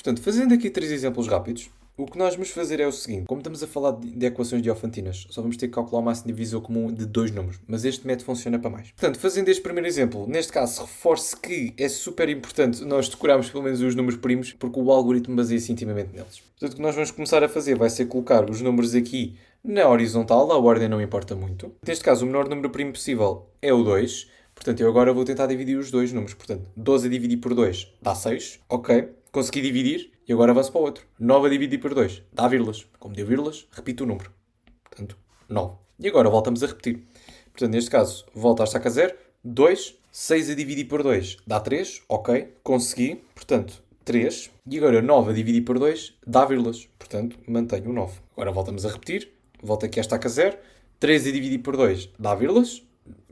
Portanto, fazendo aqui 3 exemplos rápidos, o que nós vamos fazer é o seguinte. Como estamos a falar de equações diofantinas, só vamos ter que calcular o máximo divisor comum de 2 números. Mas este método funciona para mais. Portanto, fazendo este primeiro exemplo, neste caso, reforço que é super importante nós decorarmos pelo menos os números primos, porque o algoritmo baseia-se intimamente neles. Portanto, o que nós vamos começar a fazer vai ser colocar os números aqui na horizontal, a ordem não importa muito. Neste caso, o menor número primo possível é o 2. Portanto, eu agora vou tentar dividir os dois números. Portanto, 12 a dividir por 2 dá 6. Ok. Consegui dividir e agora avanço para o outro. 9 a dividir por 2 dá vírgulas. Como deu vírgulas, repito o número. Portanto, 9. E agora voltamos a repetir. Portanto, neste caso, volta a estaca 0. 2. 6 a dividir por 2 dá 3. Ok. Consegui. Portanto, 3. E agora 9 a dividir por 2 dá vírgulas. Portanto, mantenho o 9. Agora voltamos a repetir. Volto aqui a estaca 0. 3 a dividir por 2 dá vírgulas.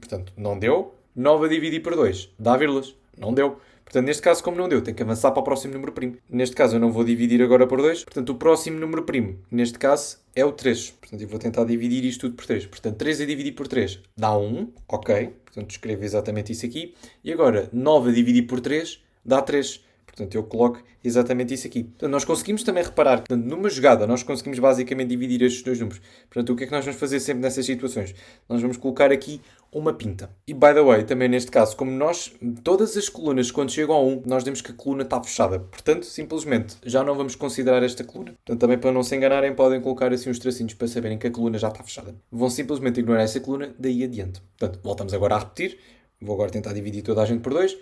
Portanto, não deu. 9 a dividir por 2 dá vírgulas. Não deu. Portanto, neste caso, como não deu, tenho que avançar para o próximo número primo. Neste caso, eu não vou dividir agora por 2. Portanto, o próximo número primo, neste caso, é o 3. Portanto, eu vou tentar dividir isto tudo por 3. Portanto, 3 a dividir por 3 dá 1. Ok. Portanto, escrevo exatamente isso aqui. E agora, 9 a dividir por 3 dá 3. Portanto, eu coloco exatamente isso aqui. Portanto, nós conseguimos também reparar que, portanto, numa jogada, nós conseguimos basicamente dividir estes dois números. Portanto, o que é que nós vamos fazer sempre nessas situações? Nós vamos colocar aqui uma pinta. E, by the way, também neste caso, como nós, todas as colunas, quando chegam a 1, nós dizemos que a coluna está fechada. Portanto, simplesmente, já não vamos considerar esta coluna. Portanto, também para não se enganarem, podem colocar assim uns tracinhos para saberem que a coluna já está fechada. Vão simplesmente ignorar essa coluna daí adiante. Portanto, voltamos agora a repetir. Vou agora tentar dividir toda a gente por 2.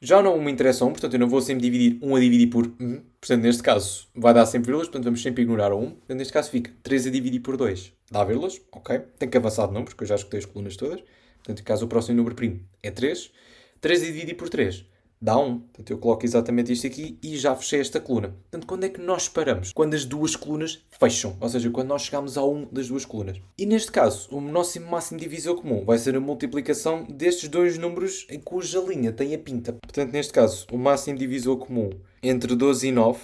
Já não me interessa 1, portanto eu não vou sempre dividir 1 a dividir por 1. Portanto, neste caso, vai dar sempre vírgulas, portanto vamos sempre ignorar o 1. Portanto, neste caso fica 3 a dividir por 2 dá vírgulas, ok. Tem que avançar de números, porque eu já escutei as colunas todas. Portanto, caso o próximo número primo é 3. 3 a dividir por 3 dá 1. Portanto, eu coloco exatamente isto aqui e já fechei esta coluna. Portanto, quando é que nós paramos? Quando as duas colunas fecham. Ou seja, quando nós chegamos a 1 das duas colunas. E neste caso, o nosso máximo divisor comum vai ser a multiplicação destes dois números em cuja linha tem a pinta. Portanto, neste caso, o máximo divisor comum entre 12 e 9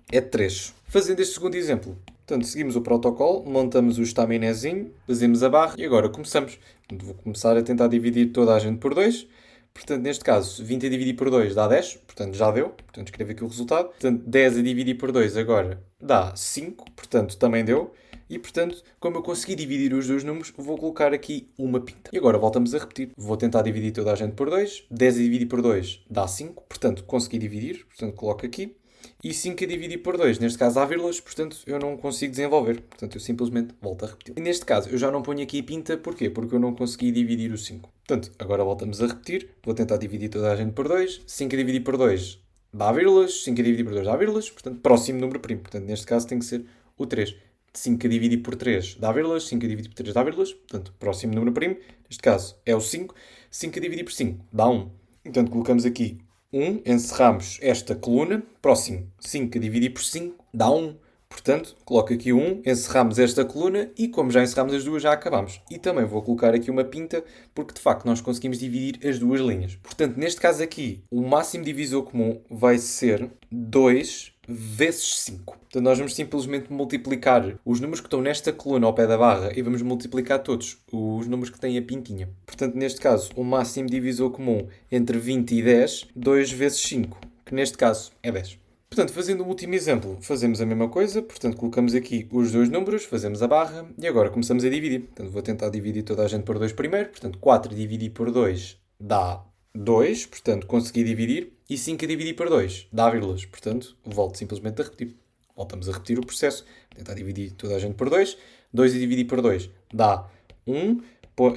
é 3. Fazendo este segundo exemplo. Portanto, seguimos o protocolo, montamos o estaminézinho, fazemos a barra e agora começamos. Portanto, vou começar a tentar dividir toda a gente por 2. Portanto, neste caso, 20 a dividir por 2 dá 10. Portanto, já deu. Portanto, escrevo aqui o resultado. Portanto, 10 a dividir por 2 agora dá 5. Portanto, também deu. E, portanto, como eu consegui dividir os dois números, vou colocar aqui uma pinta. E agora voltamos a repetir. Vou tentar dividir toda a gente por 2. 10 a dividir por 2 dá 5. Portanto, consegui dividir. Portanto, coloco aqui. E 5 a dividir por 2, neste caso há vírgulas, portanto eu não consigo desenvolver. Portanto, eu simplesmente volto a repetir. E neste caso, eu já não ponho aqui a pinta, porquê? Porque eu não consegui dividir o 5. Portanto, agora voltamos a repetir. Vou tentar dividir toda a gente por 2. 5 a dividir por 2 dá vírgulas. 5 a dividir por 2 dá vírgulas. Portanto, próximo número primo. Portanto, neste caso tem que ser o 3. 5 a dividir por 3 dá vírgulas. 5 a dividir por 3 dá vírgulas. Portanto, próximo número primo. Neste caso é o 5. 5 a dividir por 5 dá 1. Portanto, colocamos aqui 1, encerramos esta coluna. Próximo, 5 a dividir por 5 dá 1. Portanto, coloco aqui 1, encerramos esta coluna e como já encerramos as duas, já acabamos. E também vou colocar aqui uma pinta, porque de facto nós conseguimos dividir as duas linhas. Portanto, neste caso aqui, o máximo divisor comum vai ser 2 vezes 5. Portanto, nós vamos simplesmente multiplicar os números que estão nesta coluna ao pé da barra e vamos multiplicar todos os números que têm a pintinha. Portanto, neste caso, o máximo divisor comum entre 20 e 10, 2 vezes 5, que neste caso é 10. Portanto, fazendo o último exemplo, fazemos a mesma coisa. Portanto, colocamos aqui os dois números, fazemos a barra e agora começamos a dividir. Portanto, vou tentar dividir toda a gente por 2 primeiro. Portanto, 4 dividir por 2 dá 2. Portanto, consegui dividir. E 5 a dividir por 2 dá vírgulas. Portanto, volto simplesmente a repetir. Voltamos a repetir o processo. Tentar dividir toda a gente por 2. 2 a dividir por 2 dá 1.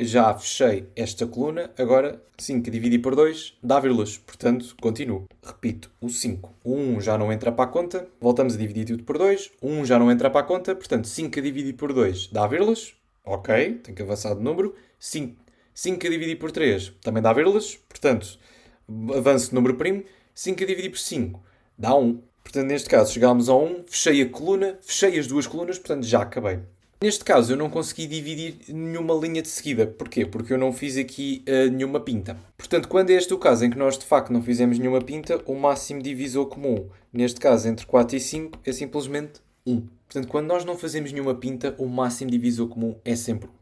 Já fechei esta coluna. Agora, 5 a dividir por 2 dá vírgulas. Portanto, continuo. Repito o 5. O 1 já não entra para a conta. Voltamos a dividir tudo por 2. O 1 já não entra para a conta. Portanto, 5 a dividir por 2 dá vírgulas. Ok. Tenho que avançar de número. 5 a dividir por 3 também dá vírgulas. Portanto, avanço de número primo. 5 a dividir por 5 dá 1. Portanto, neste caso, chegámos a 1. Fechei a coluna. Fechei as duas colunas. Portanto, já acabei. Neste caso, eu não consegui dividir nenhuma linha de seguida. Porquê? Porque eu não fiz aqui nenhuma pinta. Portanto, quando é este o caso em que nós, de facto, não fizemos nenhuma pinta, o máximo divisor comum, neste caso, entre 4 e 5, é simplesmente 1. Portanto, quando nós não fazemos nenhuma pinta, o máximo divisor comum é sempre 1.